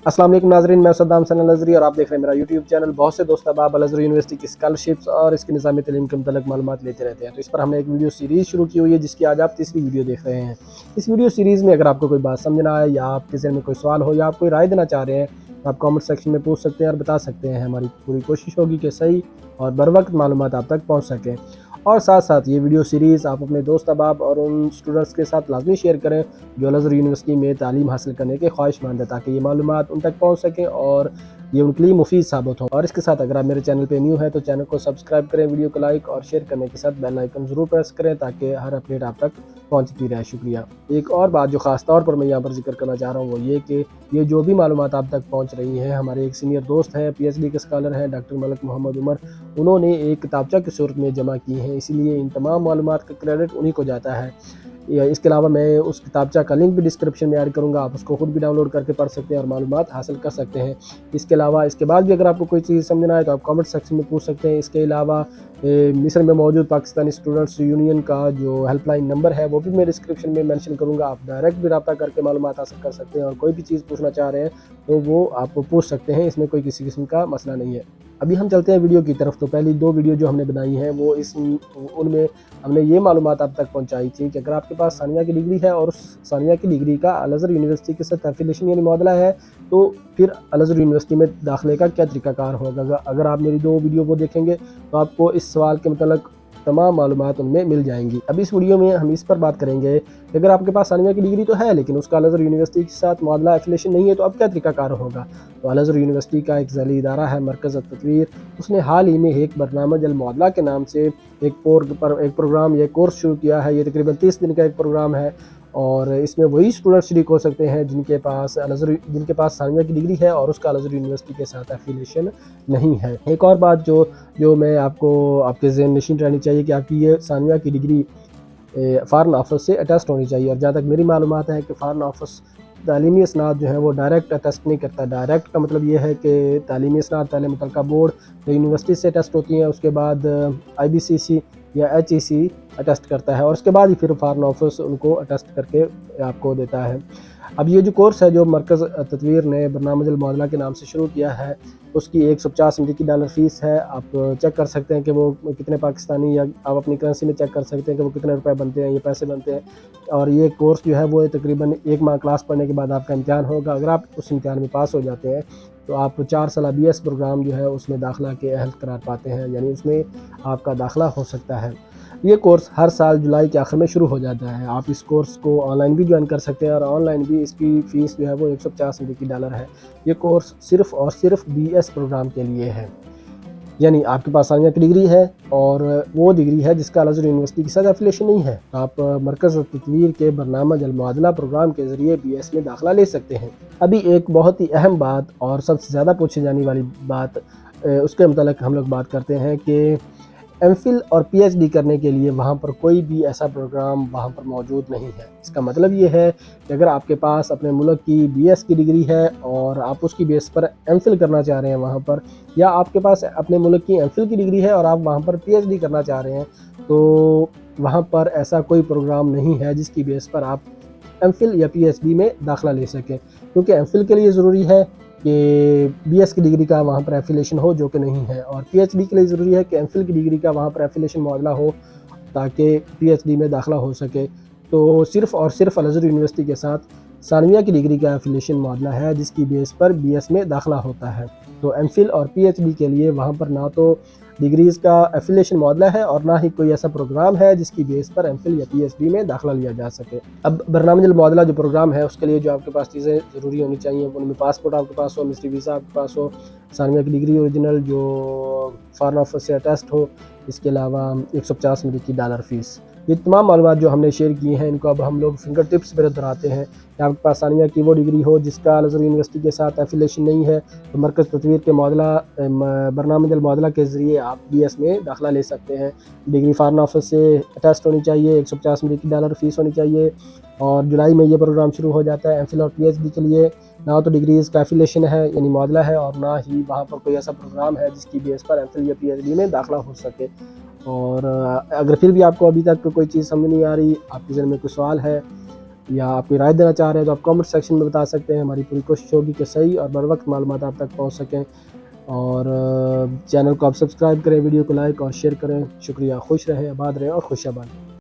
अस्सलाम वालेकुम नाज़रीन, मैं सद्दाम सना नज़री और आप देख रहे हैं मेरा यूट्यूब चैनल। बहुत से दोस्त अब अल अज़हर यूनिवर्सिटी की स्कॉलरशिप्स और इसकी निज़ामी तालीम के मुतल्लिक़ मालूमात लेते रहते हैं, तो इस पर हमने एक वीडियो सीरीज़ शुरू की हुई है जिसकी आज आप तीसरी वीडियो देख रहे हैं। इस वीडियो सीरीज़ में अगर आपको कोई बात समझ ना आए या आपके ज़हन में कोई सवाल हो या आप कोई राय देना चाह रहे हैं तो आप कॉमेंट सेक्शन में पूछ सकते हैं और बता सकते हैं। हमारी पूरी कोशिश होगी कि सही और बर वक्त मालूमात आप तक पहुँच सकें। और साथ साथ ये वीडियो सीरीज़ आप अपने दोस्त अहबाब और उन स्टूडेंट्स के साथ लाजमी शेयर करें जो अल अज़हर यूनिवर्सिटी में तालीम हासिल करने के ख्वाहिशमंद है, ताकि ये मालूमात उन तक पहुँच सकें और ये उनके लिए मुफीद साबित हो। और इसके साथ अगर आप मेरे चैनल पे न्यू है तो चैनल को सब्सक्राइब करें, वीडियो को लाइक और शेयर करने के साथ बेल आइकन ज़रूर प्रेस करें ताकि हर अपडेट आप तक पहुंचती रहे। शुक्रिया। एक और बात जो ख़ास तौर पर मैं यहाँ पर जिक्र करना चाह रहा हूँ वो ये कि ये जो भी मालूमात आप तक पहुँच रही हैं, हमारे एक सीनियर दोस्त हैं, PhD के स्कॉलर हैं, डॉक्टर मलिक मोहम्मद उमर, उन्होंने एक किताबचा की सूरत में जमा की हैं, इसीलिए इन तमाम मालूमात का क्रेडिट उन्हीं को जाता है। इसके अलावा मैं उस किताबचा का लिंक भी डिस्क्रिप्शन में ऐड करूँगा, आप उसको खुद भी डाउनलोड करके पढ़ सकते हैं और मालूमात हासिल कर सकते हैं। इसके अलावा इसके बाद भी अगर आपको कोई चीज़ समझ ना आए तो आप कमेंट सेक्शन में पूछ सकते हैं। इसके अलावा मिस्र में मौजूद पाकिस्तानी स्टूडेंट्स यूनियन का जो हेल्पलाइन नंबर है वो भी मैं डिस्क्रिप्शन में मेंशन करूँगा, आप डायरेक्ट भी रब्ता करके मालूमात हासिल कर सकते हैं और कोई भी चीज़ पूछना चाह रहे हैं तो वो आप पूछ सकते हैं, इसमें कोई किसी किस्म का मसला नहीं है। अभी हम चलते हैं वीडियो की तरफ। तो पहली दो वीडियो जो हमने बनाई हैं वो उनमें हमने ये मालूमात आप तक पहुंचाई थी कि अगर आपके पास सानिया की डिग्री है और उस सानिया की डिग्री का अल अज़हर यूनिवर्सिटी के साथ एफिलिएशन यानी मुआदला है तो फिर अल अज़हर यूनिवर्सिटी में दाखिले का क्या तरीकाकार होगा। अगर आप मेरी दो वीडियो को देखेंगे तो आपको इस सवाल के मतलब तमाम मालूमात उनमें मिल जाएंगी। अब इस वीडियो में हम इस पर बात करेंगे कि अगर आपके पास सानिया की डिग्री तो है लेकिन उसका अल अज़हर यूनिवर्सिटी के साथ मुआदला एफिलिएशन नहीं है तो अब क्या तरीकाकार होगा। तो अल अज़हर यूनिवर्सिटी का एक ज़ैली इदारा है मरकज़ तत्वीर, उसने हाल ही में एक बरनामज अल मुआदला के नाम से एक प्रोग्राम या कोर्स शुरू किया है। ये तकरीबन 30 दिन का एक प्रोग्राम है और इसमें वही स्टूडेंट शरीक हो सकते हैं जिनके पास सानिया की डिग्री है और उसका अल अज़हर यूनिवर्सिटी के साथ एफिलिएशन नहीं है। एक और बात जो मैं आपको आपके ज़हन नशीन रहनी चाहिए कि आपकी ये सानिया की डिग्री फ़ॉरेन ऑफिस से अटेस्ट होनी चाहिए। और जहाँ तक मेरी मालूमात है कि फ़ॉरेन ऑफिस तालीमी इसनाद जो है वो डायरेक्ट अटेस्ट नहीं करता। डायरेक्ट का मतलब ये है कि तालीमी इसनाद पहले मुतलका बोर्ड यूनिवर्सिटी से अटेस्ट होती हैं, उसके बाद IBCC या HEC अटेस्ट करता है और उसके बाद ही फिर फ़ॉरेन ऑफिस उनको अटेस्ट करके आपको देता है। अब ये जो कोर्स है जो मरकज़ तत्वीर ने बरनामज अल मुआदला के नाम से शुरू किया है उसकी $150 फ़ीस है। आप चेक कर सकते हैं कि वो कितने पाकिस्तानी या आप अपनी करेंसी में चेक कर सकते हैं कि वो कितने रुपए बनते हैं, ये पैसे बनते हैं। और ये कोर्स जो है वो तकरीबन 1 माह क्लास पढ़ने के बाद आपका इम्तिहान होगा। अगर आप उस इम्तिहान में पास हो जाते हैं तो आप 4 साल BS प्रोग्राम जो है उसमें दाखिला के अहल करार पाते हैं, यानी उसमें आपका दाखिला हो सकता है। ये कोर्स हर साल जुलाई के आखिर में शुरू हो जाता है। आप इस कोर्स को ऑनलाइन भी ज्वाइन कर सकते हैं और ऑनलाइन भी इसकी फ़ीस जो है वो $150 है। ये कोर्स सिर्फ़ और सिर्फ BS प्रोग्राम के लिए है, यानी आपके पास सानिया की डिग्री है और वो डिग्री है जिसका अल अज़हर यूनिवर्सिटी के साथ एफिलिएशन नहीं है, तो आप मरकज़ तत्वीर के बरनामज अल मुआदला प्रोग्राम के ज़रिए BS में दाखिला ले सकते हैं। अभी एक बहुत ही अहम बात और सबसे ज़्यादा पूछी जाने वाली बात उसके मुतालिक हम लोग बात करते हैं कि MPhil और PhD करने के लिए वहाँ पर कोई भी ऐसा प्रोग्राम वहाँ पर मौजूद नहीं है। इसका मतलब ये है कि अगर आपके पास अपने मुल्क की BS की डिग्री है और आप उसकी बेस पर MPhil करना चाह रहे हैं वहाँ पर, या आपके पास अपने मुल्क की MPhil की डिग्री है और आप वहाँ पर PhD करना चाह रहे हैं, तो वहाँ पर ऐसा कोई प्रोग्राम नहीं है जिसकी बेस पर आप MPhil या PhD में दाखिला ले सकें, क्योंकि MPhil के लिए ज़रूरी है कि BS की डिग्री का वहाँ पर एफिलिएशन हो, जो कि नहीं है, और PhD के लिए ज़रूरी है कि MPhil की डिग्री का वहाँ पर एफिलिएशन मुआदला हो ताकि PhD में दाखिला हो सके। तो सिर्फ़ और सिर्फ अल अज़हर यूनिवर्सिटी के साथ सानिया की डिग्री का एफिलिएशन मुआदला है जिसकी बेस पर BS में दाखिला होता है। तो MPhil और PhD के लिए वहाँ पर ना तो डिग्रीज़ का एफिलिएशन मुआदला है और ना ही कोई ऐसा प्रोग्राम है जिसकी बेस पर MPhil या PhD में दाखिला लिया जा सके। अब बरनामज अल मुआदला जो प्रोग्राम है उसके लिए जो आपके पास चीज़ें ज़रूरी होनी चाहिए उनमें पासपोर्ट आपके पास हो, मिस्ट्री वीज़ा आपके पास हो, सानिया की डिग्री ओरिजिनल जो फ़ॉरेन ऑफिस से अटेस्ट हो, इसके अलावा $150 फ़ीस। ये तमाम मालूमात जो हमने शेयर किए हैं इनको अब हम लोग फिंगर टिप्स पर दोहराते हैं कि आपके पास सानिया की वो डिग्री हो जिसका अल अज़हर यूनिवर्सिटी के साथ एफिलिएशन नहीं है, तो मरकज़ तत्वीर के बरनामज अल मुआदला के ज़रिए आप BS में दाखिला ले सकते हैं। डिग्री फ़ॉरेन ऑफिस से अटेस्ट होनी चाहिए, $150 फ़ीस होनी चाहिए और जुलाई में ये प्रोग्राम शुरू हो जाता है। MPhil और PhD के लिए ना तो डिग्रीज़ का एफिलिएशन है यानी मुआदला है और ना ही वहाँ पर कोई ऐसा प्रोग्राम है जिसकी बेस पर MPhil या PhD में दाखिला हो सके। और अगर फिर भी आपको अभी तक कोई चीज़ समझ नहीं आ रही, आपके ज़हन में कोई सवाल है یا آپ کوئی رائے دینا چاہ رہے ہیں تو آپ کامنٹ سیکشن میں بتا سکتے ہیں. ہماری پوری کوشش ہوگی کہ صحیح اور بر وقت معلومات آپ تک پہنچ سکیں. اور چینل کو آپ سبسکرائب کریں, ویڈیو کو لائک اور شیئر کریں. شکریہ. خوش رہیں, آباد رہیں اور خوش آباد.